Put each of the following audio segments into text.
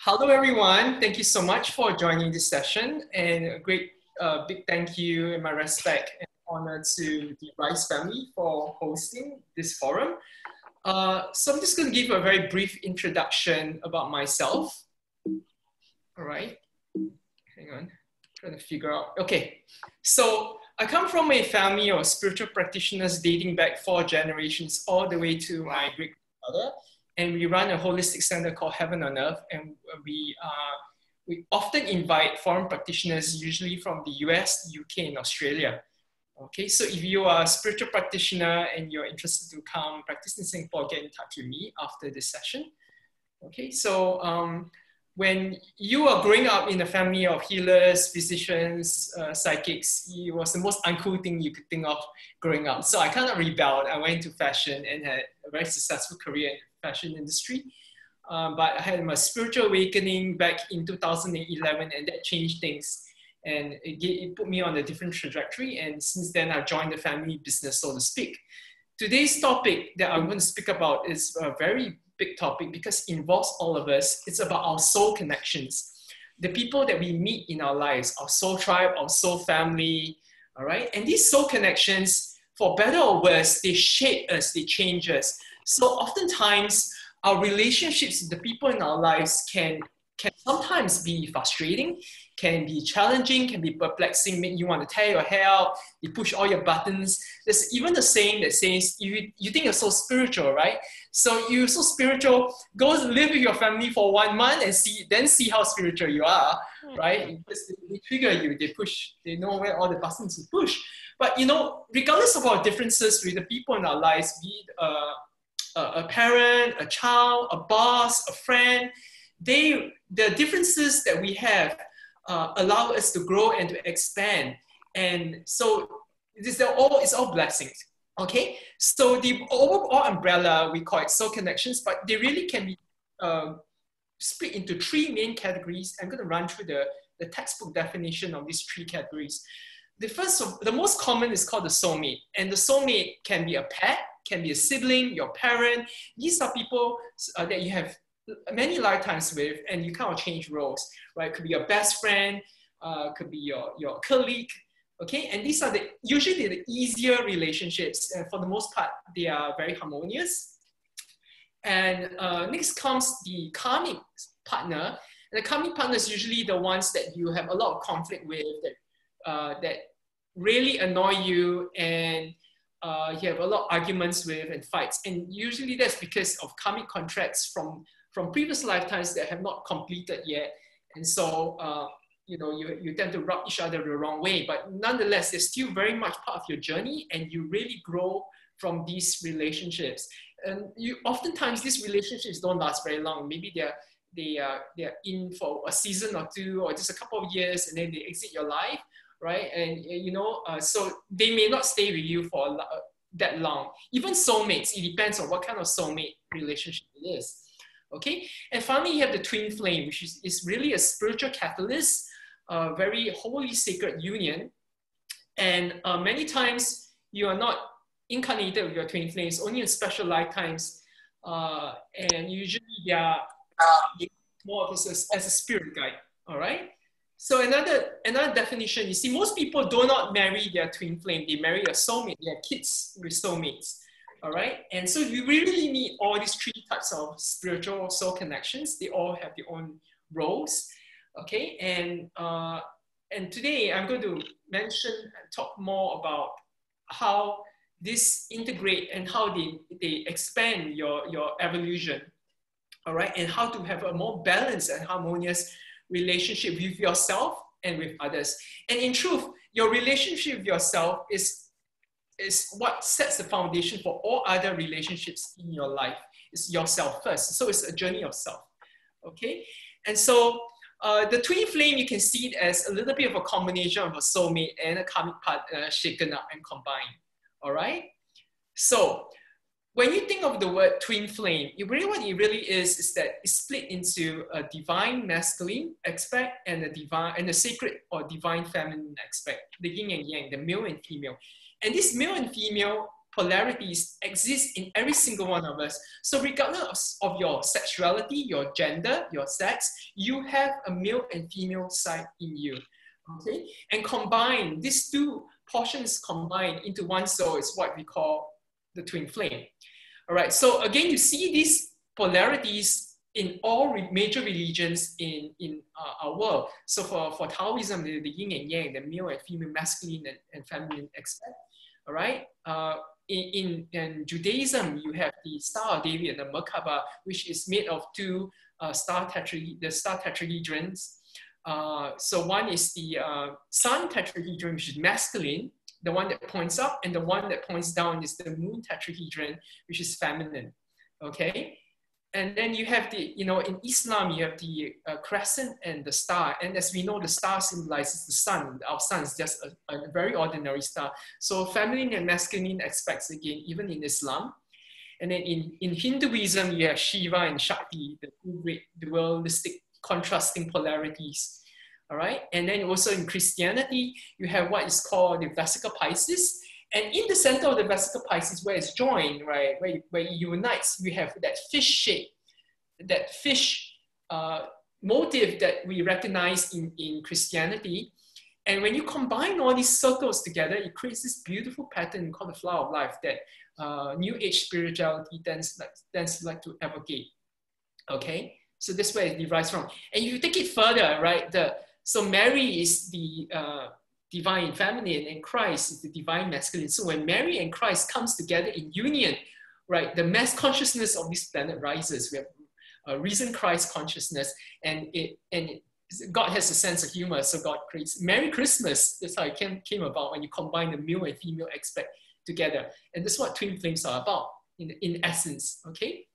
Hello, everyone. Thank you so much for joining this session, and a great big thank you and my respect and honor to the Rice family for hosting this forum. So I'm just going to give a very brief introduction about myself. All right. Hang on. I'm trying to figure out. Okay. So I come from a family of spiritual practitioners dating back 4 generations all the way to my great-grandmother. And we run a holistic center called Heaven on Earth. And we often invite foreign practitioners, usually from the US, UK, and Australia. Okay, so if you are a spiritual practitioner and you're interested to come practice in Singapore, get in touch with me after this session. Okay, so when you are growing up in a family of healers, physicians, psychics, it was the most uncool thing you could think of growing up. So I kind of rebelled. I went into fashion and had a very successful career in the fashion industry. But I had my spiritual awakening back in 2011, and that changed things. And it put me on a different trajectory. And since then, I've joined the family business, so to speak. Today's topic that I'm going to speak about is a very big topic because it involves all of us. It's about our soul connections, the people that we meet in our lives, our soul tribe, our soul family, all right? And these soul connections, for better or worse, they shape us, they change us. So oftentimes, our relationships with the people in our lives can sometimes be frustrating, can be challenging, can be perplexing, make you want to tear your hair out, you push all your buttons. There's even a saying that says, you think you're so spiritual, right? So you're so spiritual, go live with your family for 1 month and then see how spiritual you are, right? Because they trigger you, they know where all the buttons to push. But regardless of our differences with the people in our lives, be it a parent, a child, a boss, a friend, the differences that we have allow us to grow and to expand. And so it's all blessings, okay? So the overall umbrella, we call it soul connections, but they really can be split into 3 main categories. I'm going to run through the textbook definition of these 3 categories. The most common is called the soulmate. And the soulmate can be a pet, can be a sibling, your parent. These are people that you have many lifetimes with, and you kind of change roles, right? It could be your best friend, could be your colleague, okay? And these are usually the easier relationships, and for the most part, they are very harmonious. And next comes the karmic partner. And the karmic partner is usually the ones that you have a lot of conflict with, that really annoy you, and you have a lot of arguments with and fights. And usually that's because of karmic contracts from previous lifetimes that have not completed yet. And so, you tend to rub each other the wrong way, but nonetheless, they're still very much part of your journey, and you really grow from these relationships. And oftentimes these relationships don't last very long. Maybe they're in for a season or 2, or just a couple of years, and then they exit your life, right? And so they may not stay with you for that long. Even soulmates, it depends on what kind of soulmate relationship it is. Okay, and finally, you have the twin flame, which is really a spiritual catalyst, a very holy, sacred union. And many times, you are not incarnated with your twin flames, only in special lifetimes. And usually, they are more of as a spirit guide, all right? So another definition, you see, most people do not marry their twin flame. They marry a soulmate. They have kids with soulmates. All right, and so we really need all these 3 types of spiritual soul connections. They all have their own roles, okay? And today I'm going to talk more about how this integrate and how they expand your evolution, all right? And how to have a more balanced and harmonious relationship with yourself and with others. And in truth, your relationship with yourself is what sets the foundation for all other relationships in your life. It's yourself first. So it's a journey of self, okay? And so the twin flame, you can see it as a little bit of a combination of a soulmate and a karmic partner shaken up and combined, all right? So when you think of the word twin flame, what it really is that it's split into a divine masculine aspect and a sacred or divine feminine aspect, the yin and yang, the male and female. And this male and female polarities exist in every single one of us. So regardless of your sexuality, your gender, your sex, you have a male and female side in you. Okay, and combine these two portions combined into one soul is what we call the twin flame. All right, so again, you see these polarities in all major religions in our world. So for Taoism, the yin and yang, the male and female, masculine and feminine aspect. All right, in Judaism, you have the Star of David and the Merkaba, which is made of two star tetrahedrons. So one is the sun tetrahedron, which is masculine, the one that points up, and the one that points down is the moon tetrahedron, which is feminine. Okay, and then you have the, in Islam, you have the crescent and the star. And as we know, the star symbolizes the sun. Our sun is just a very ordinary star. So feminine and masculine aspects again, even in Islam. And then in Hinduism, you have Shiva and Shakti, the two great dualistic contrasting polarities. All right. And then also in Christianity, you have what is called the Vesica Piscis. And in the center of the Vesica Piscis, where it's joined, right, where it unites, we have that fish shape, that fish motive that we recognize in Christianity. And when you combine all these circles together, it creates this beautiful pattern called the flower of life that New Age spirituality tends like to advocate. Okay, so this is where it derives from. And if you take it further, right, so Mary is the divine feminine and Christ is the divine masculine. So when Mary and Christ comes together in union, right, the mass consciousness of this planet rises. We have a risen Christ consciousness, and God has a sense of humor, so God creates Merry Christmas. That's how it came about when you combine the male and female aspect together. And that's what twin flames are about in essence, okay?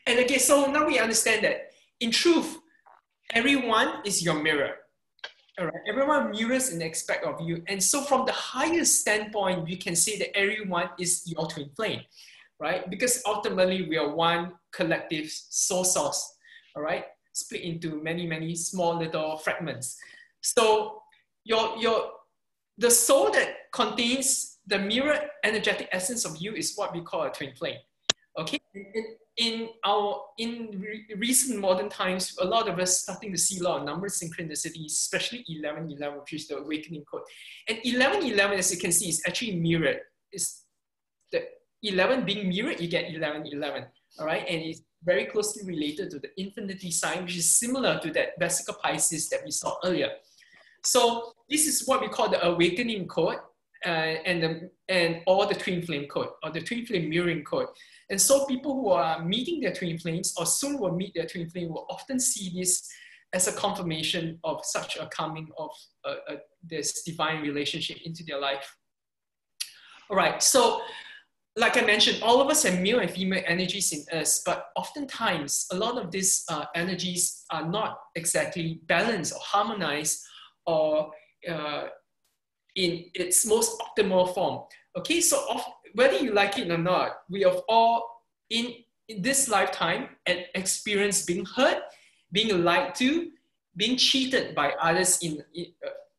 And again, so now we understand that in truth, everyone is your mirror. All right, everyone mirrors an aspect of you. And so from the highest standpoint, we can say that everyone is your twin flame, right? Because ultimately we are one collective soul source, all right? Split into many, many small little fragments. So the soul that contains the mirror energetic essence of you is what we call a twin flame, okay? In recent modern times, a lot of us starting to see a lot of number synchronicities, especially 1111, which is the awakening code. And 1111, as you can see, is actually mirrored. It's the 11 being mirrored, you get 1111, all right? And it's very closely related to the infinity sign, which is similar to that Vesica Piscis that we saw earlier. So this is what we call the awakening code or the twin flame code, or the twin flame mirroring code. And so people who are meeting their twin flames or soon will meet their twin flame will often see this as a confirmation of such a coming of this divine relationship into their life. All right, so like I mentioned, all of us have male and female energies in us, but oftentimes a lot of these energies are not exactly balanced or harmonized or in its most optimal form. Okay, so whether you like it or not, we have all in this lifetime experienced being hurt, being lied to, being cheated by others,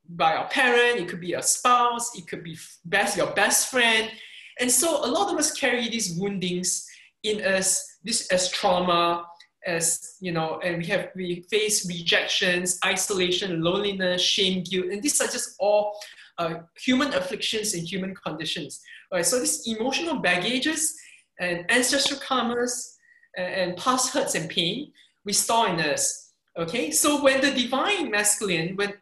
by our parent. It could be a spouse, it could be your best friend. And so a lot of us carry these woundings in us, this as trauma, as and we face rejections, isolation, loneliness, shame, guilt, and these are just all human afflictions and human conditions. Right? So these emotional baggages and ancestral karmas and past hurts and pain we store in us. Okay, so when the divine masculine, when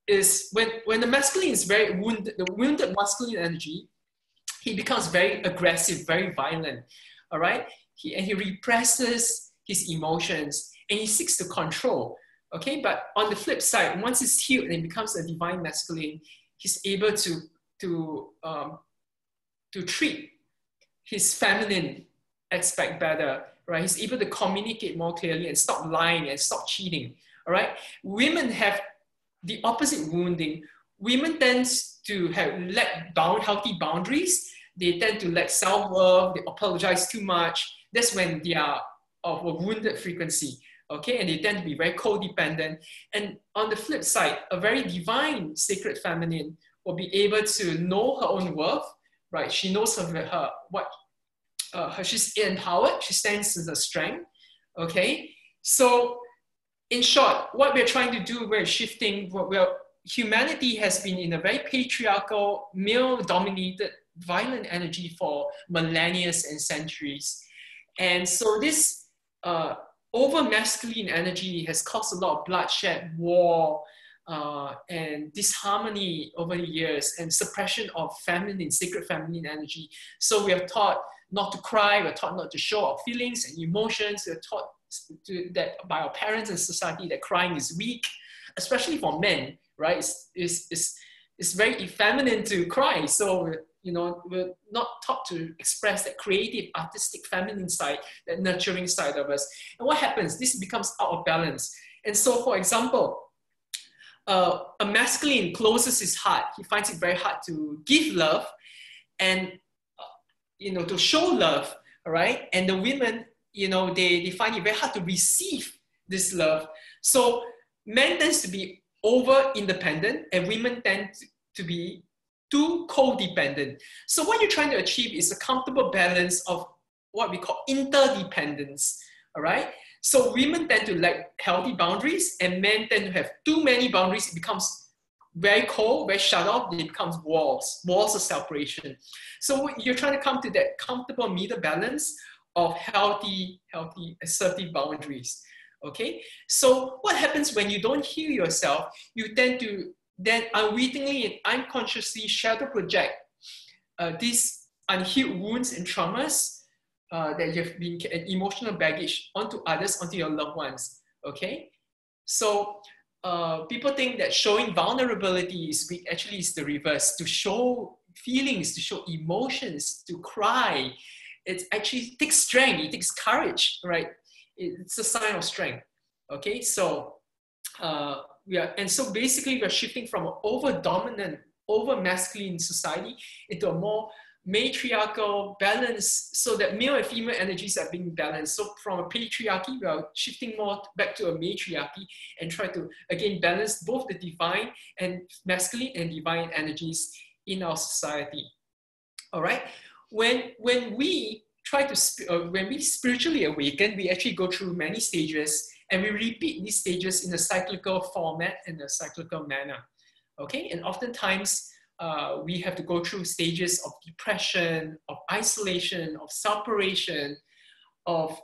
the masculine is very wounded, the wounded masculine energy, he becomes very aggressive, very violent. All right, he represses his emotions and he seeks to control. Okay, but on the flip side, once it's healed and it becomes a divine masculine, he's able to treat his feminine aspect better, right? He's able to communicate more clearly and stop lying and stop cheating, all right? Women have the opposite wounding. Women tend to lack healthy boundaries. They tend to lack self-worth. They apologize too much. That's when they are of a wounded frequency, okay? And they tend to be very codependent. And on the flip side, a very divine, sacred feminine will be able to know her own worth, right? She knows she's empowered. She stands as a strength. Okay, so in short, what we're trying to do, we're shifting. Humanity has been in a very patriarchal, male-dominated, violent energy for millennia and centuries, and so this over masculine energy has caused a lot of bloodshed, war, and disharmony over the years, and suppression of feminine, sacred feminine energy. So we are taught not to cry, we're taught not to show our feelings and emotions, we're taught that by our parents and society that crying is weak, especially for men, right? It's very feminine to cry. So we're not taught to express that creative, artistic, feminine side, that nurturing side of us. And what happens? This becomes out of balance. And so, for example, a masculine closes his heart. He finds it very hard to give love and, to show love, all right? And the women, they find it very hard to receive this love. So men tend to be over-independent and women tend to be too codependent. So what you're trying to achieve is a comfortable balance of what we call interdependence, all right? So women tend to lack healthy boundaries and men tend to have too many boundaries. It becomes very cold, very shut off. It becomes walls of separation. So you're trying to come to that comfortable middle balance of healthy, assertive boundaries, okay? So what happens when you don't heal yourself? You tend to then unwittingly and unconsciously shadow project these unhealed wounds and traumas that you've been emotional baggage onto others, onto your loved ones. Okay, so people think that showing vulnerability is weak. Actually, it's the reverse. To show feelings, to show emotions, to cry, it actually takes strength. It takes courage, right? It's a sign of strength. Okay, so. And so basically we're shifting from an over-dominant, over-masculine society into a more matriarchal balance so that male and female energies are being balanced. So from a patriarchy, we are shifting more back to a matriarchy and try to, again, balance both the divine and masculine and divine energies in our society. All right? When we spiritually awaken, we actually go through many stages and we repeat these stages in a cyclical format and a cyclical manner, okay? And oftentimes, we have to go through stages of depression, of isolation, of separation, of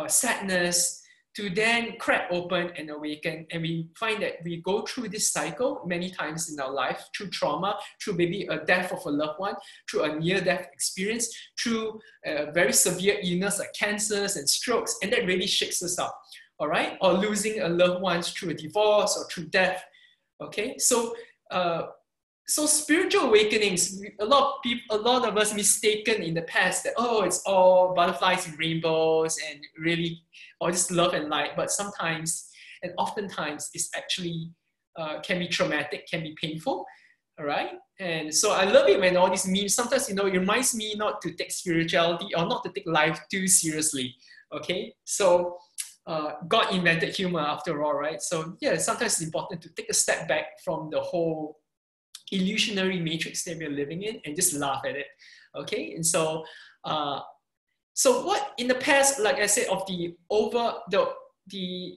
sadness, to then crack open and awaken. And we find that we go through this cycle many times in our life, through trauma, through maybe a death of a loved one, through a near-death experience, through very severe illness like cancers and strokes, and that really shakes us up, all right? Or losing a loved one through a divorce or through death, okay? So spiritual awakenings, a lot of us mistaken in the past that, oh, it's all butterflies and rainbows and really all this love and light, but sometimes and oftentimes it's actually can be traumatic, can be painful, all right? And so I love it when all these memes, sometimes, it reminds me not to take spirituality or not to take life too seriously, okay? So God invented humor after all, right? So yeah, sometimes it's important to take a step back from the whole illusionary matrix that we're living in and just laugh at it, okay? And so, so what in the past, like I said, of the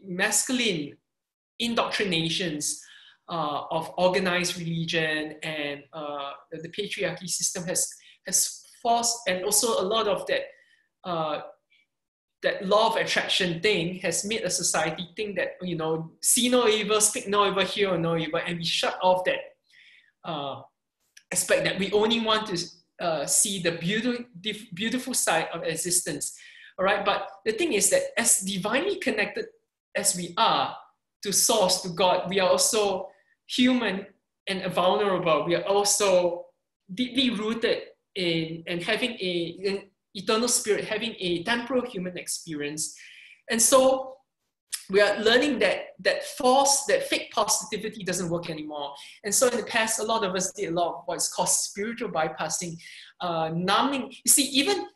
masculine indoctrinations of organized religion and the patriarchy system has forced, and also a lot of that law of attraction thing has made a society think that, see no evil, speak no evil, hear no evil, and we shut off that aspect that we only want to see the beautiful side of existence, all right? But the thing is that as divinely connected as we are to Source, to God, we are also human and vulnerable. We are also deeply rooted in and having an eternal spirit, having a temporal human experience. And so we are learning that fake positivity doesn't work anymore. And so in the past, a lot of us did a lot of what's called spiritual bypassing, numbing. You see, even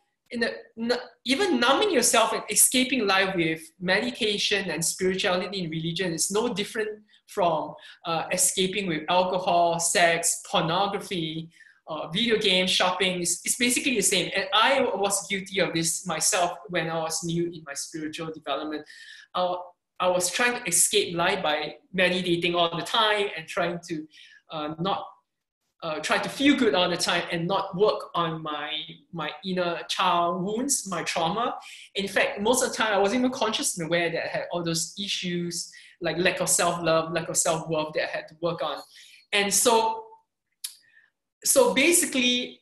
numbing yourself and escaping life with meditation and spirituality and religion is no different from escaping with alcohol, sex, pornography, video games, shopping. It's basically the same. And I was guilty of this myself when I was new in my spiritual development. I was trying to escape life by meditating all the time and trying to not try to feel good all the time and not work on my inner child wounds, my trauma. In fact, most of the time I wasn't even conscious and aware that I had all those issues like lack of self-love, lack of self-worth that I had to work on. And so basically,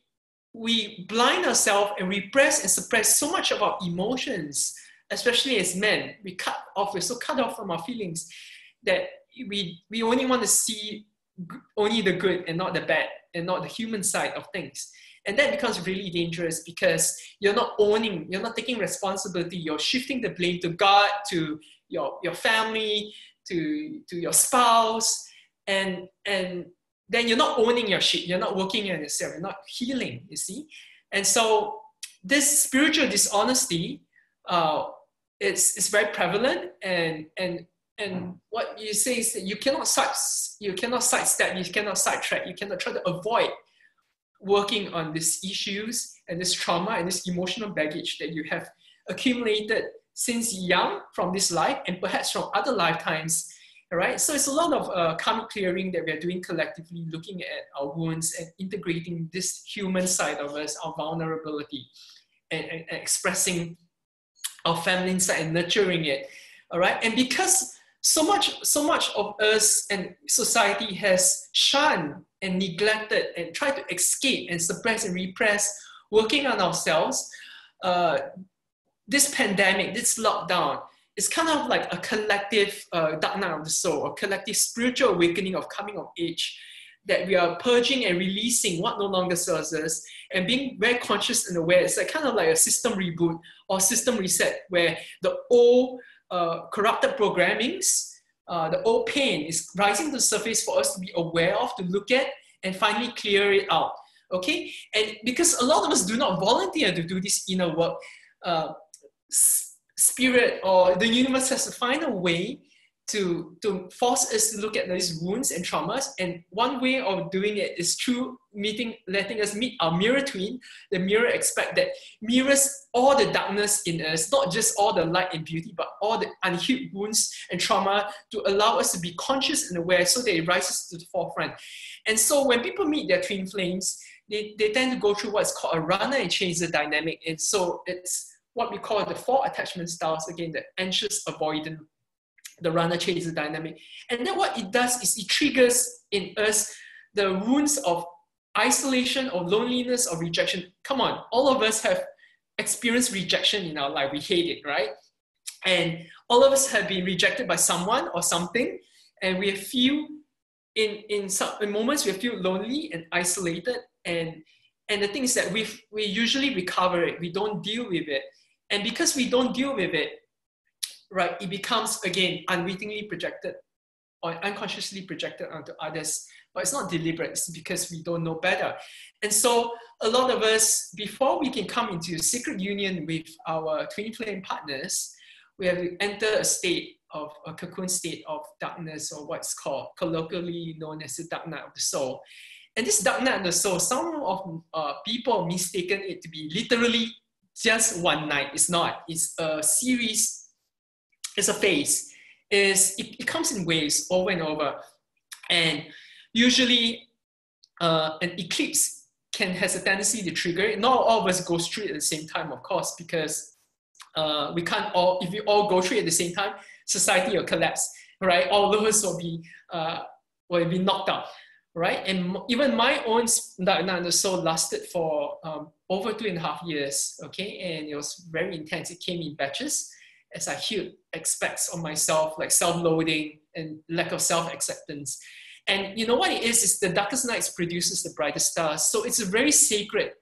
we blind ourselves and repress and suppress so much of our emotions, especially as men. We're so cut off from our feelings that we only want to see only the good and not the bad and not the human side of things. And that becomes really dangerous because you're not owning, you're not taking responsibility, you're shifting the blame to God, to your family, to your spouse, and then you're not owning your shit, you're not working on yourself, you're not healing, you see? And so this spiritual dishonesty, it's very prevalent, and what you say is that you cannot sidestep, you cannot sidetrack, you cannot try to avoid working on these issues and this trauma and this emotional baggage that you have accumulated since young from this life and perhaps from other lifetimes. All right, so it's a lot of karmic clearing that we are doing collectively, looking at our wounds and integrating this human side of us, our vulnerability, and expressing our feminine side and nurturing it. All right, and because so much of us and society has shunned and neglected and tried to escape and suppress and repress working on ourselves, this pandemic, this lockdown, it's kind of like a collective dark night of the soul, a collective spiritual awakening of coming of age, that we are purging and releasing what no longer serves us and being very conscious and aware. It's like kind of like a system reboot or system reset where the old corrupted programmings, the old pain is rising to the surface for us to be aware of, to look at and finally clear it out, okay? And because a lot of us do not volunteer to do this inner work, spirit or the universe has to find a way to force us to look at these wounds and traumas. And one way of doing it is through letting us meet our mirror twin, the mirror aspect that mirrors all the darkness in us, not just all the light and beauty, but all the unhealed wounds and trauma, to allow us to be conscious and aware so that it rises to the forefront. And so when people meet their twin flames, they tend to go through what's called a runner and chaser dynamic. And so it's what we call the 4 attachment styles, again, the anxious, avoidant, the runner-chaser dynamic. And then what it does is it triggers in us the wounds of isolation, or loneliness, or rejection. Come on, all of us have experienced rejection in our life. We hate it, right? And all of us have been rejected by someone or something, and we feel, in moments, we feel lonely and isolated. And the thing is that we usually recover it. We don't deal with it. And because we don't deal with it, right, it becomes, again, unwittingly projected or unconsciously projected onto others. But it's not deliberate, it's because we don't know better. And so a lot of us, before we can come into a sacred union with our twin flame partners, we have to enter a cocoon state of darkness, or what's called colloquially known as the dark night of the soul. And this dark night of the soul, some of people mistaken it to be literally just one night. It's not. It's a series. It's a phase. It comes in waves over and over. And usually an eclipse has a tendency to trigger it. Not all of us go through it at the same time, of course, because we can't all, if we all go through it at the same time, society will collapse, right? All of us will be knocked out. Right, and even my own dark night of the soul lasted for over 2.5 years. Okay, and it was very intense. It came in batches as I healed aspects of myself, like self-loathing and lack of self-acceptance. And you know what it is the darkest nights produces the brightest stars. So it's a very sacred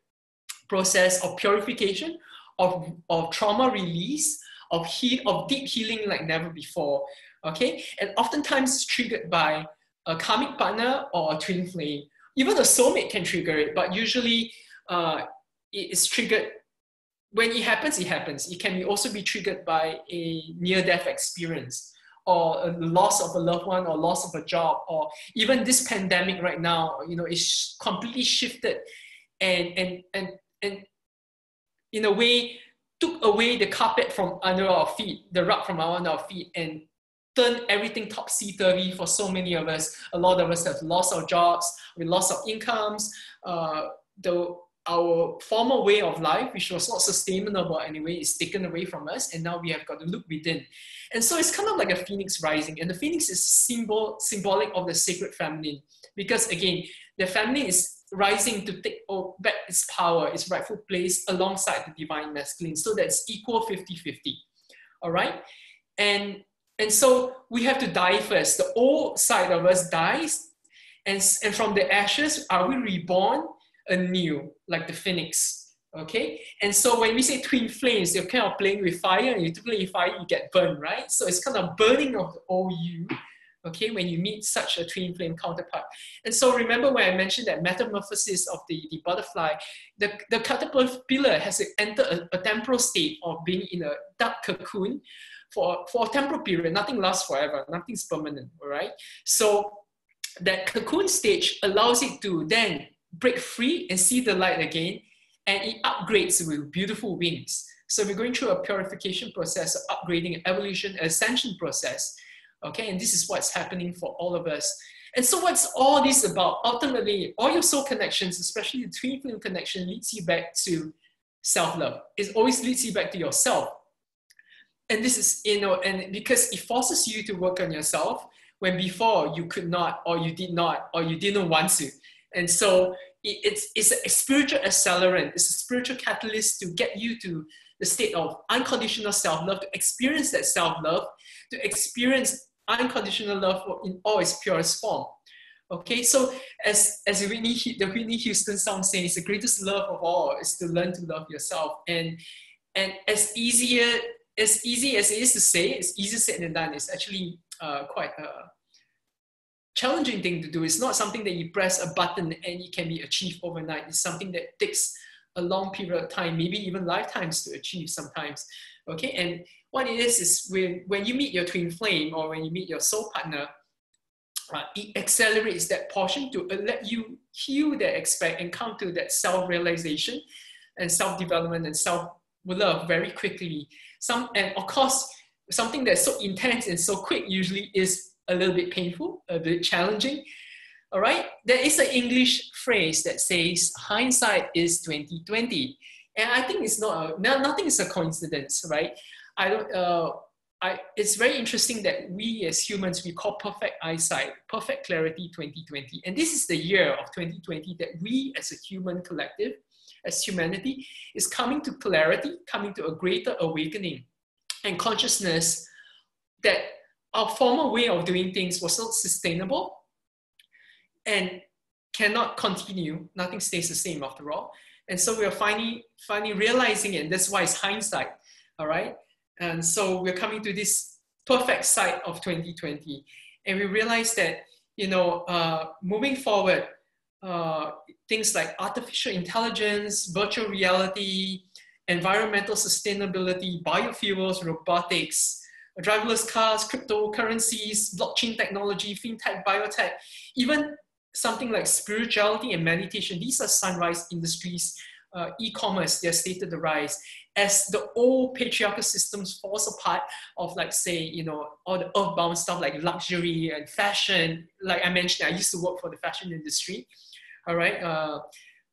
process of purification, of trauma release, of deep healing like never before. Okay, and oftentimes it's triggered by a karmic partner or a twin flame. Even a soulmate can trigger it, but usually it is triggered when it happens. It can also be triggered by a near-death experience, or a loss of a loved one, or loss of a job, or even this pandemic right now, it's completely shifted and in a way took away the carpet from under our feet, the rug from under our feet, and turned everything topsy-turvy for so many of us. A lot of us have lost our jobs, we lost our incomes, our former way of life, which was not sustainable anyway, is taken away from us, and now we have got to look within. And so it's kind of like a phoenix rising, and the phoenix is symbolic of the sacred feminine, because again, the feminine is rising to take back its power, its rightful place alongside the divine masculine, so that's equal 50-50, all right? And so we have to die first. The old side of us dies, and from the ashes, are we reborn anew, like the phoenix, okay? And so when we say twin flames, you're kind of playing with fire, and you play with fire, you get burned, right? So it's kind of burning of the old you, okay, when you meet such a twin flame counterpart. And so remember when I mentioned that metamorphosis of the butterfly, the caterpillar has to enter a temporal state of being in a dark cocoon for a temporal period. Nothing lasts forever, nothing's permanent, all right? So that cocoon stage allows it to then break free and see the light again, and it upgrades with beautiful wings. So we're going through a purification process, of upgrading, evolution, ascension process, okay? And this is what's happening for all of us. And so what's all this about? Ultimately, all your soul connections, especially the twin flame connection, leads you back to self-love. It always leads you back to yourself. And this is, and because it forces you to work on yourself when before you could not, or you did not, or you didn't want to. And so it's a spiritual accelerant. It's a spiritual catalyst to get you to the state of unconditional self-love, to experience that self-love, to experience unconditional love in all its purest form. Okay, so as the Whitney Houston song says, the greatest love of all is to learn to love yourself. And as easy as it is to say, it's easier said than done. It's actually quite a challenging thing to do. It's not something that you press a button and it can be achieved overnight. It's something that takes a long period of time, maybe even lifetimes to achieve sometimes. Okay, and what it is when you meet your twin flame, or when you meet your soul partner, it accelerates that portion to let you heal that aspect and come to that self-realization and self-development and self-love very quickly. And of course, something that's so intense and so quick usually is a little bit painful, a bit challenging. All right, there is an English phrase that says hindsight is 20/20, and I think it's nothing is a coincidence, right? It's very interesting that we as humans, we call perfect eyesight, perfect clarity 20/20, and this is the year of 2020 that we as a human collective, as humanity, is coming to clarity, coming to a greater awakening and consciousness that our former way of doing things was not sustainable and cannot continue. Nothing stays the same after all. And so we are finally realizing it, and that's why it's hindsight, all right? And so we're coming to this perfect sight of 2020. And we realize that, moving forward, things like artificial intelligence, virtual reality, environmental sustainability, biofuels, robotics, driverless cars, cryptocurrencies, blockchain technology, fintech, biotech, even something like spirituality and meditation. These are sunrise industries. E-commerce, they're slated to rise. As the old patriarchal systems falls apart of, like, say, all the earthbound stuff like luxury and fashion. Like I mentioned, I used to work for the fashion industry. All right,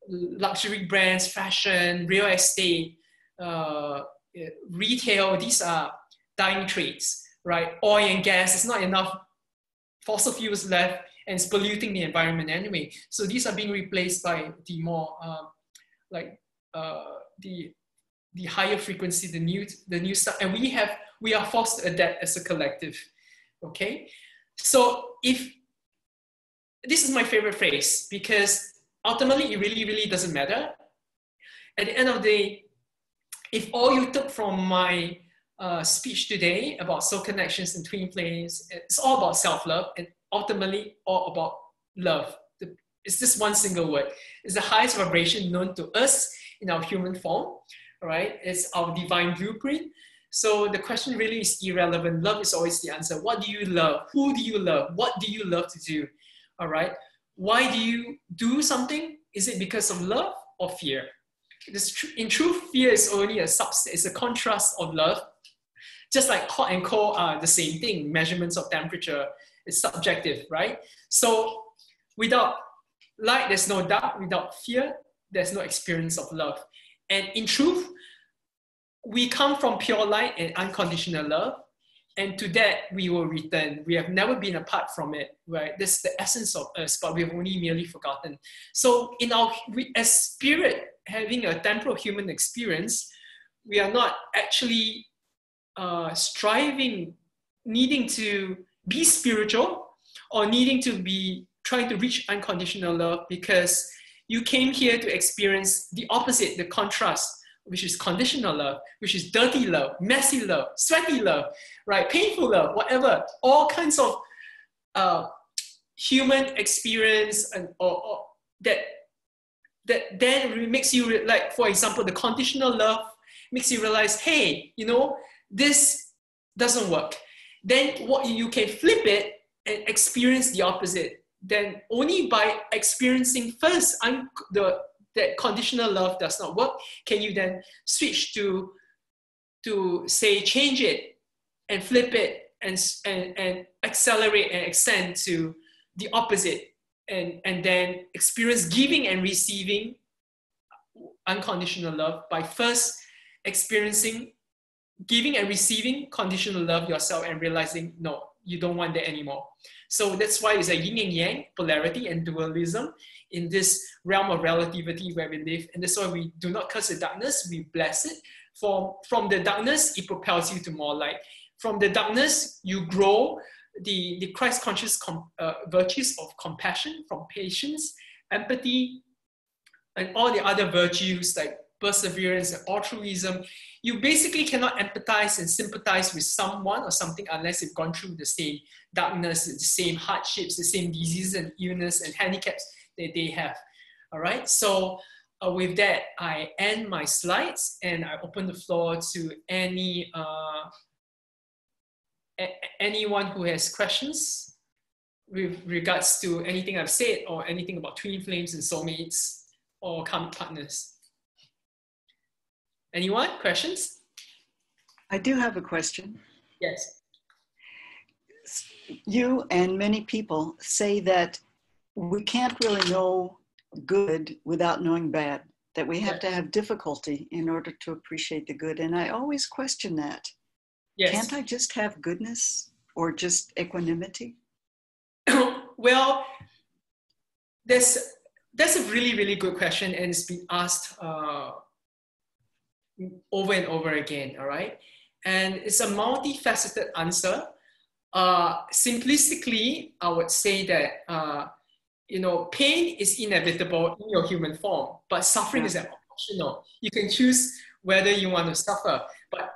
luxury brands, fashion, real estate, retail, these are dying trades, right? Oil and gas, it's not enough fossil fuels left, and it's polluting the environment anyway. So these are being replaced by the more, the higher frequency, the new stuff, and we are forced to adapt as a collective, okay? So this is my favorite phrase, because ultimately it really, really doesn't matter. At the end of the day, if all you took from my speech today about soul connections and twin flames, it's all about self-love, and ultimately all about love. It's just one single word. It's the highest vibration known to us in our human form, all right? It's our divine blueprint. So the question really is irrelevant. Love is always the answer. What do you love? Who do you love? What do you love to do? All right. Why do you do something? Is it because of love or fear? In truth, fear is only it's a contrast of love. Just like hot and cold are the same thing. Measurements of temperature is subjective, right? So without light, there's no dark. Without fear, there's no experience of love. And in truth, we come from pure light and unconditional love. And to that, we will return. We have never been apart from it, right? This is the essence of us, but we have only merely forgotten. So as spirit, having a temporal human experience, we are not actually striving, needing to be spiritual or needing to be trying to reach unconditional love, because you came here to experience the opposite, the contrast, which is conditional love, which is dirty love, messy love, sweaty love, right? Painful love, whatever, all kinds of human experience or that then makes you, like, for example, the conditional love makes you realize, hey, this doesn't work. Then what you can flip it and experience the opposite. Then only by experiencing first that conditional love does not work, can you then switch to say change it and flip it and accelerate and extend to the opposite, and then experience giving and receiving unconditional love by first experiencing giving and receiving conditional love yourself and realizing, no, you don't want that anymore. So that's why it's a yin and yang, polarity and dualism in this realm of relativity where we live. And that's why we do not curse the darkness, we bless it. From the darkness, it propels you to more light. From the darkness, you grow the Christ-conscious virtues of compassion, from patience, empathy, and all the other virtues like perseverance and altruism. You basically cannot empathize and sympathize with someone or something unless you've gone through the same darkness, the same hardships, the same diseases and illness and handicaps that they have. All right, so with that, I end my slides and I open the floor to anyone who has questions with regards to anything I've said or anything about twin flames and soulmates or karmic partners. Anyone? Questions? I do have a question. Yes. You and many people say that we can't really know good without knowing bad, that we have to have difficulty in order to appreciate the good. And I always question that. Yes. Can't I just have goodness or just equanimity? Well, that's a really, really good question, and it's been asked over and over again, all right? And it's a multifaceted answer. Simplistically, I would say that, pain is inevitable in your human form, but suffering is optional. You can choose whether you want to suffer. But,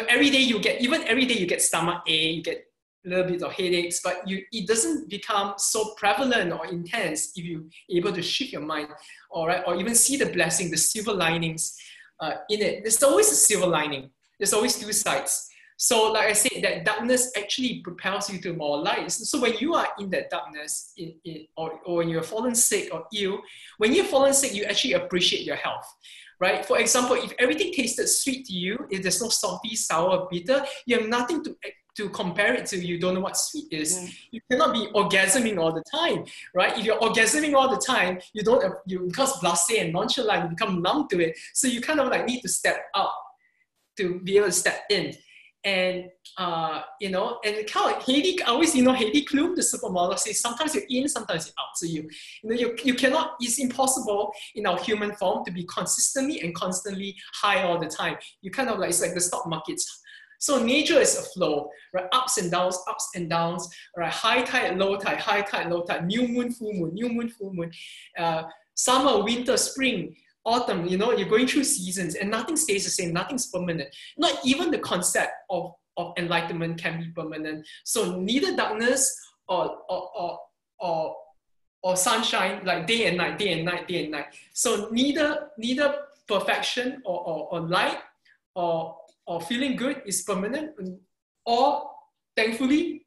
every day you get stomach ache, you get a little bit of headaches, but it doesn't become so prevalent or intense if you're able to shift your mind, all right? Or even see the blessing, the silver linings in it. There's always a silver lining. There's always two sides. So like I said, that darkness actually propels you to more light. So when you are in that darkness, or when you're fallen sick or ill, when you're fallen sick, you actually appreciate your health, right? For example, if everything tasted sweet to you, if there's no salty, sour, bitter, you have nothing to compare it to. You don't know what sweet is. You cannot be orgasming all the time, right? If you're orgasming all the time, you because blasé and nonchalant, you become numb to it. So you kind of like need to step out to be able to step in. And, and kind of Heidi Klum, the supermodel, says sometimes you're in, sometimes you're out. So you cannot, it's impossible in our human form to be consistently and constantly high all the time. You kind of like, it's like the stock markets. So nature is a flow, right? Ups and downs, right? High tide, low tide, new moon, full moon, summer, winter, spring, autumn, you're going through seasons and nothing stays the same, nothing's permanent. Not even the concept of enlightenment can be permanent. So neither darkness or sunshine, like day and night. So neither perfection or light or or feeling good is permanent, or thankfully,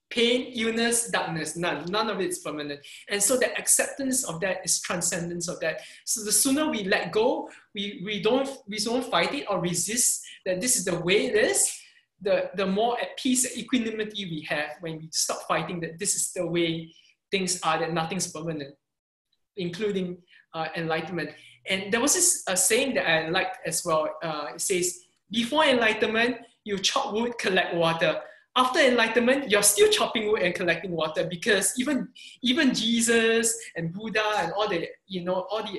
pain, illness, darkness, none of it is permanent. And so the acceptance of that is transcendence of that. So the sooner we let go, we don't fight it or resist that this is the way it is, the more at peace, equanimity we have when we stop fighting that this is the way things are, that nothing's permanent, including enlightenment. And there was this saying that I liked as well. It says, before enlightenment, you chop wood, collect water. After enlightenment, you're still chopping wood and collecting water, because even Jesus and Buddha and all the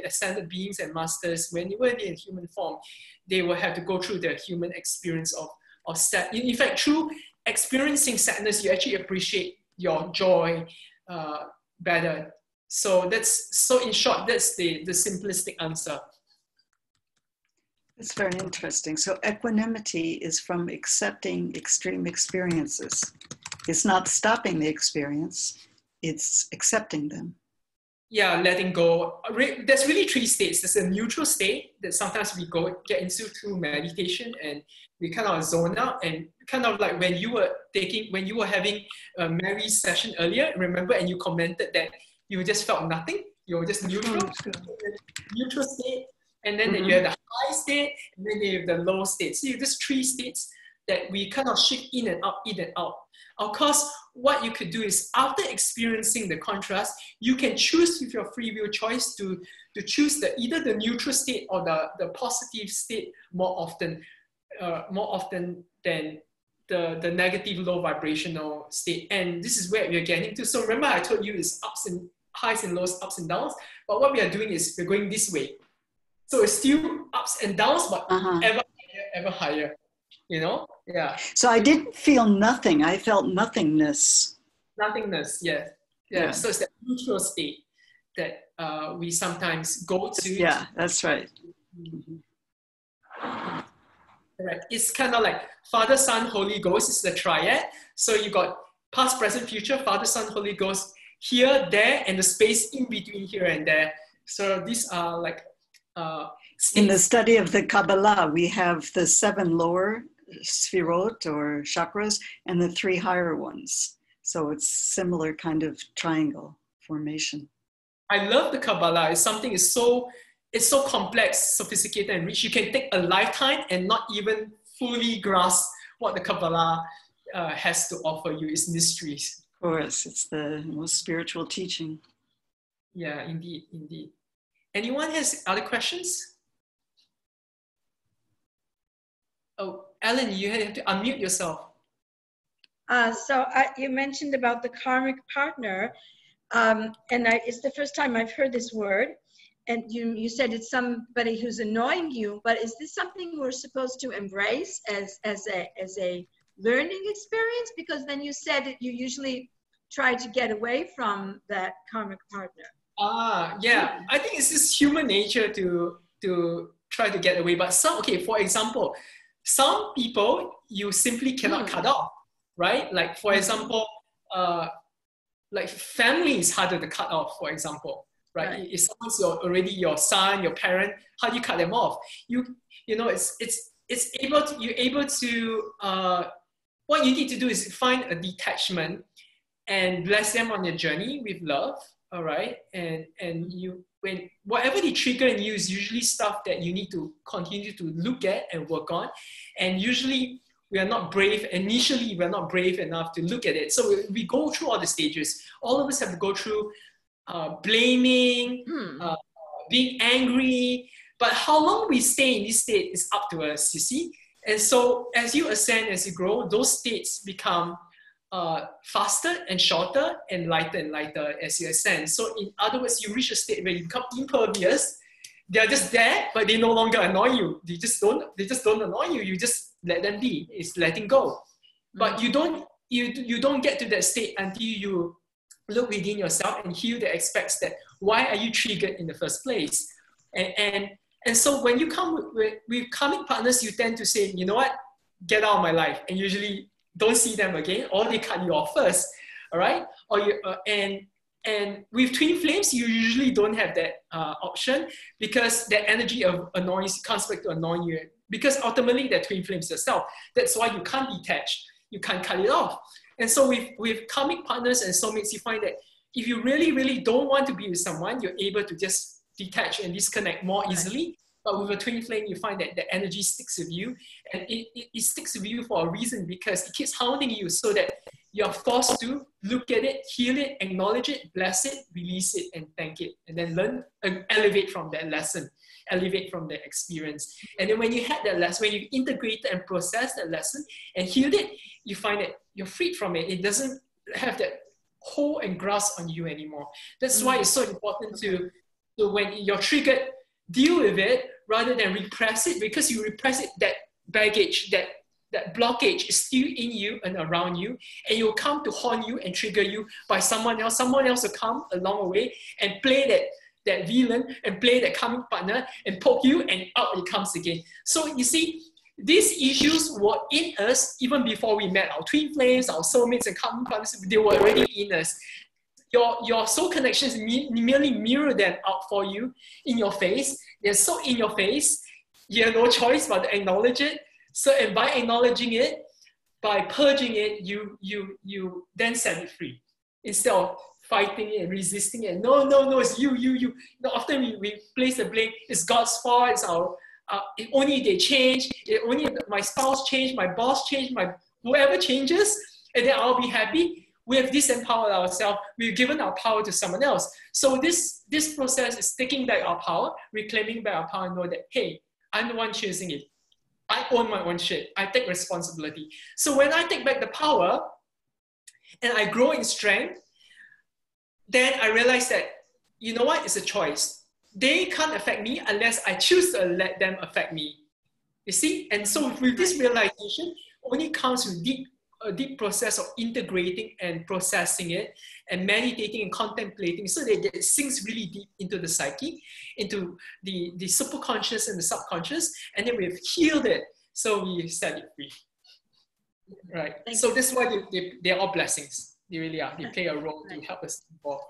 ascended beings and masters, when they were in human form, they will have to go through the human experience of sadness. In fact, through experiencing sadness, you actually appreciate your joy better. So in short, that's the simplistic answer. It's very interesting. So equanimity is from accepting extreme experiences. It's not stopping the experience, it's accepting them. Yeah, letting go. There's really three states. There's a neutral state that sometimes we get into through meditation, and we kind of zone out, and kind of like when you were having a Mary session earlier, remember, and you commented that you just felt nothing. You were just neutral. Neutral state. And then you have the high state, and then you have the low state. So you have just three states that we kind of shift in and out, in and out. Of course, what you could do is, after experiencing the contrast, you can choose with your free will choice to choose either the neutral state or the positive state more often than the negative low vibrational state. And this is where we're getting to. So remember I told you it's highs and lows, ups and downs. But what we are doing is we're going this way. So it's still ups and downs, but ever higher, Yeah. So I didn't feel nothing. I felt nothingness. Nothingness, yes. Yeah. So it's that neutral state that we sometimes go to. Yeah, that's right. Right. It's kind of like Father, Son, Holy Ghost is the triad. So you got past, present, future, Father, Son, Holy Ghost, here, there, and the space in between here and there. So these are like in the study of the Kabbalah, we have the 7 lower sphirot or chakras and the 3 higher ones. So it's similar kind of triangle formation. I love the Kabbalah. It's something it's so complex, sophisticated, and rich. You can take a lifetime and not even fully grasp what the Kabbalah has to offer you. It's mysteries. Of course, it's the most spiritual teaching. Yeah, indeed, indeed. Anyone has other questions? Oh, Ellen, you have to unmute yourself. You mentioned about the karmic partner, and it's the first time I've heard this word. And you said it's somebody who's annoying you, but is this something we're supposed to embrace as a learning experience? Because then you said that you usually try to get away from that karmic partner. Yeah. I think it's just human nature to try to get away. But for example, some people you simply cannot cut off, right? Like for example, like family is harder to cut off, for example, right? If someone's already your son, your parent, how do you cut them off? What you need to do is find a detachment and bless them on your journey with love. All right, and whatever they trigger in you is usually stuff that you need to continue to look at and work on, and usually we are not brave. Initially, we are not brave enough to look at it. So we go through all the stages. All of us have to go through blaming, being angry. But how long we stay in this state is up to us. You see, and so as you ascend, as you grow, those states become faster and shorter and lighter as you ascend. So in other words, you reach a state where you become impervious. They're just there, but they no longer annoy you. They just don't annoy you. You just let them be. It's letting go. But you don't get to that state until you look within yourself and heal the aspects that why are you triggered in the first place? And so when you come with karmic partners, you tend to say, you know what, get out of my life, and usually don't see them again, or they cut you off first, all right? Or and with twin flames, you usually don't have that option, because that energy of annoyance comes back to annoy you because ultimately they're twin flames yourself. That's why you can't detach. You can't cut it off. And so with karmic partners and soulmates, you find that if you really, really don't want to be with someone, you're able to just detach and disconnect more easily. But with a twin flame, you find that the energy sticks with you, and it sticks with you for a reason, because it keeps hounding you so that you are forced to look at it, heal it, acknowledge it, bless it, release it, and thank it. And then learn, elevate from that lesson, elevate from that experience. And then when you had that lesson, when you integrated and processed that lesson and healed it, you find that you're freed from it. It doesn't have that hold and grasp on you anymore. That's why it's so important to when you're triggered, deal with it rather than repress it, because you repress it, that baggage, that blockage is still in you and around you, and it will come to haunt you and trigger you by someone else. Someone else will come along the way and play that villain and play that karmic partner and poke you, and out it comes again. So you see, these issues were in us even before we met our twin flames, our soulmates and karmic partners. They were already in us. Your soul connections merely mirror them out for you in your face. They're so in your face, you have no choice but to acknowledge it. So, and by acknowledging it, by purging it, you then set it free. Instead of fighting it and resisting it. No, it's you. No, often we place the blame, it's God's fault, it's if only they change, if only my spouse changed, my boss changed, whoever changes, and then I'll be happy. We have disempowered ourselves. We've given our power to someone else. So this process is taking back our power, reclaiming back our power, and know that, hey, I'm the one choosing it. I own my own shit. I take responsibility. So when I take back the power and I grow in strength, then I realize that, you know what, it's a choice. They can't affect me unless I choose to let them affect me. You see? And so with this realization, only comes with a deep process of integrating and processing it and meditating and contemplating, so that it sinks really deep into the psyche, into the superconscious and the subconscious, and then we've healed it, so we set it free. Right. So that's why they're all blessings. They really are. They play a role to help us evolve.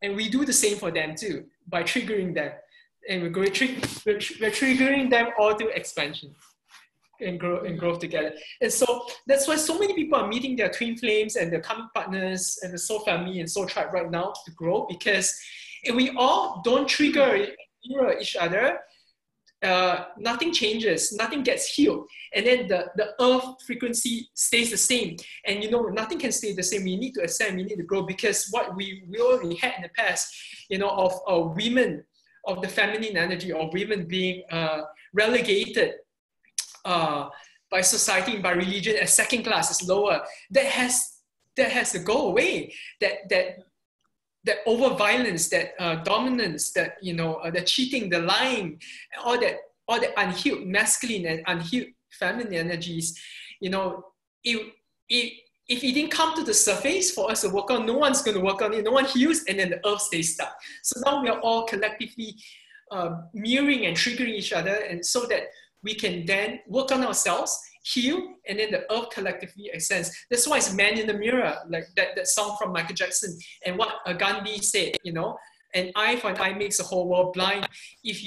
And we do the same for them too, by triggering them. And we're triggering them all to expansion. And grow together. And so that's why so many people are meeting their twin flames and their karmic partners and the soul family and soul tribe right now to grow, because if we all don't trigger each other, nothing changes, nothing gets healed. And then the earth frequency stays the same. And you know, nothing can stay the same. We need to ascend, we need to grow, because what we already had in the past, you know, of women, of the feminine energy, of women being relegated by society and by religion as second class, as lower, that has to go away. That over violence, that dominance, that, you know, the cheating, the lying, all that unhealed masculine and unhealed feminine energies, you know, if it didn't come to the surface for us to work on, no one's going to work on it. No one heals, and then the earth stays stuck. So now we are all collectively mirroring and triggering each other, and so that we can then work on ourselves, heal, and then the earth collectively ascends. That's why it's man in the mirror, like that song from Michael Jackson, and what Gandhi said, you know, an eye for an eye makes the whole world blind. If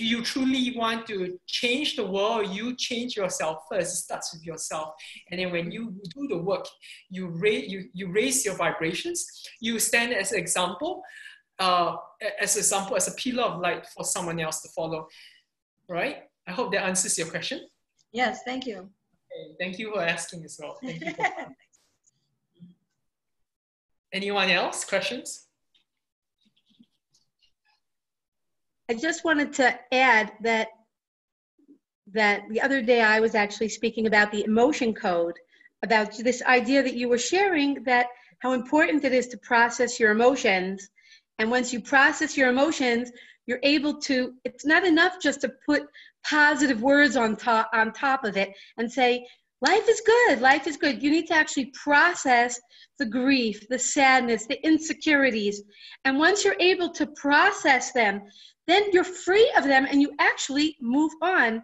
you truly want to change the world, you change yourself first. It starts with yourself. And then when you do the work, you raise your vibrations, you stand as an example, as a pillar of light for someone else to follow, right? I hope that answers your question. Yes, thank you. Okay, thank you for asking as well. Thank you. Anyone else? Questions? I just wanted to add that the other day I was actually speaking about the emotion code, about this idea that you were sharing, that how important it is to process your emotions. And once you process your emotions, you're able to, it's not enough just to put positive words on top of it and say, life is good, life is good. You need to actually process the grief, the sadness, the insecurities. And once you're able to process them, then you're free of them and you actually move on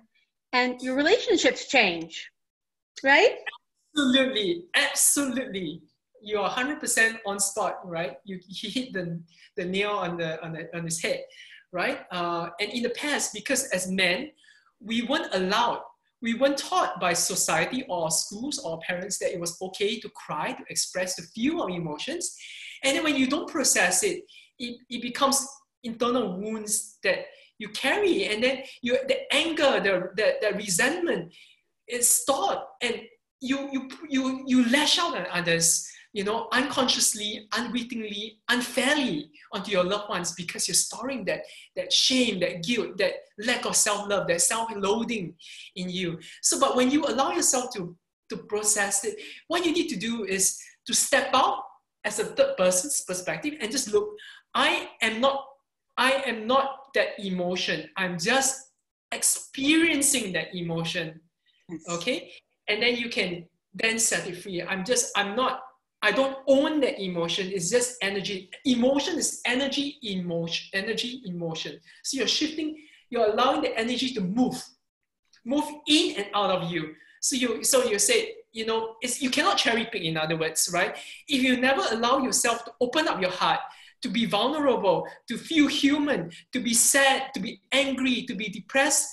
and your relationships change, right? Absolutely, absolutely. You're 100% on spot, right? He hit the nail on his head, right? And in the past, because as men, we weren't allowed, we weren't taught by society or schools or parents that it was okay to cry, to express, to feel our emotions. And then when you don't process it, it becomes internal wounds that you carry, and then the anger, the resentment is stored, and you lash out at others, you know, unconsciously, unwittingly, unfairly onto your loved ones, because you're storing that shame, that guilt, that lack of self-love, that self-loathing in you. So, but when you allow yourself to process it, what you need to do is to step out as a third person's perspective and just look, I am not that emotion. I'm just experiencing that emotion. Okay? And then you can then set it free. I don't own that emotion. It's just energy. Emotion is energy, emotion. So you're allowing the energy to move in and out of you. So you say, you know, you cannot cherry pick, in other words, right? If you never allow yourself to open up your heart, to be vulnerable, to feel human, to be sad, to be angry, to be depressed,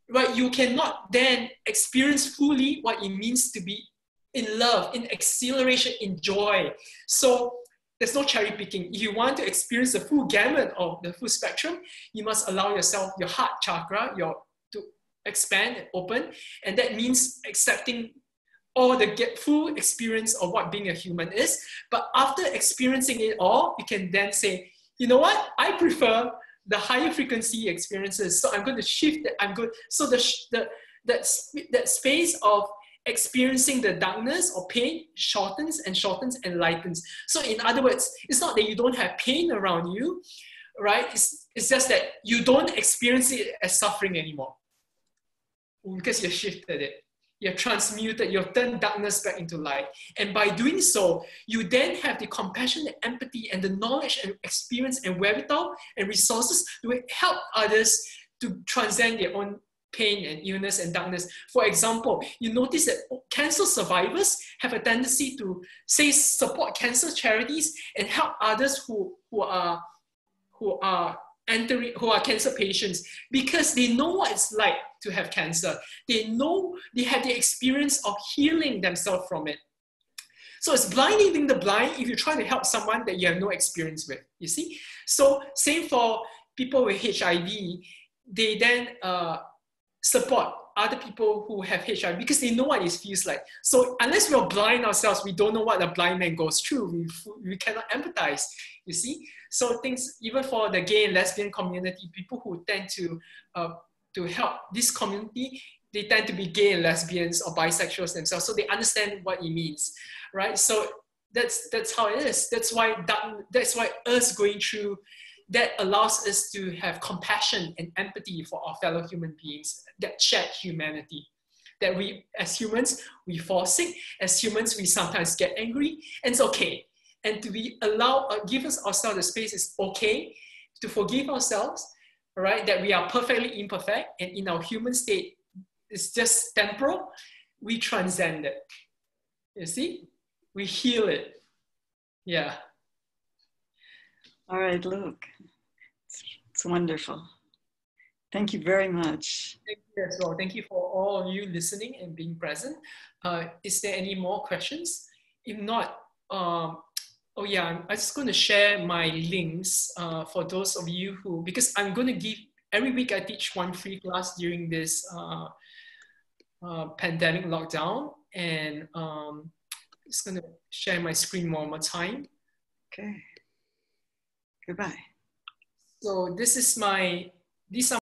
right? You cannot then experience fully what it means to be in love, in exhilaration, in joy. So there's no cherry picking. If you want to experience the full gamut of the full spectrum, you must allow yourself, your heart chakra, to expand and open. And that means accepting all the full experience of what being a human is. But after experiencing it all, you can then say, you know what? I prefer the higher frequency experiences. So I'm going to shift that. So that space of experiencing the darkness or pain shortens and lightens. So in other words, it's not that you don't have pain around you, right? It's just that you don't experience it as suffering anymore because you shifted it. You're transmuted, you've turned darkness back into light. And by doing so, you then have the compassion and empathy and the knowledge and experience and wherewithal and resources to help others to transcend their own pain and illness and darkness. For example, you notice that cancer survivors have a tendency to say support cancer charities and help others who are cancer patients, because they know what it's like to have cancer. They know, they have the experience of healing themselves from it. So it's blind leading the blind if you're trying to help someone that you have no experience with, you see? So same for people with HIV, they then support other people who have HIV because they know what it feels like. So unless we're blind ourselves, we don't know what a blind man goes through. We cannot empathize, you see? So things, even for the gay and lesbian community, people who tend to help this community, they tend to be gay and lesbians or bisexuals themselves. So they understand what it means, right? So that's how it is. That's why us going through that allows us to have compassion and empathy for our fellow human beings, that shared humanity. That we, as humans, we fall sick. As humans, we sometimes get angry, and it's okay. And to be give ourselves the space, it's okay to forgive ourselves, right? That we are perfectly imperfect, and in our human state, it's just temporal. We transcend it. You see? We heal it. Yeah. All right, Luke. It's wonderful. Thank you very much. Thank you as well. Thank you for all of you listening and being present. Is there any more questions? If not, oh yeah, I'm just going to share my links for those of you who, because I'm going to give, every week I teach one free class during this pandemic lockdown, and just going to share my screen one more time. Okay. Goodbye. So these are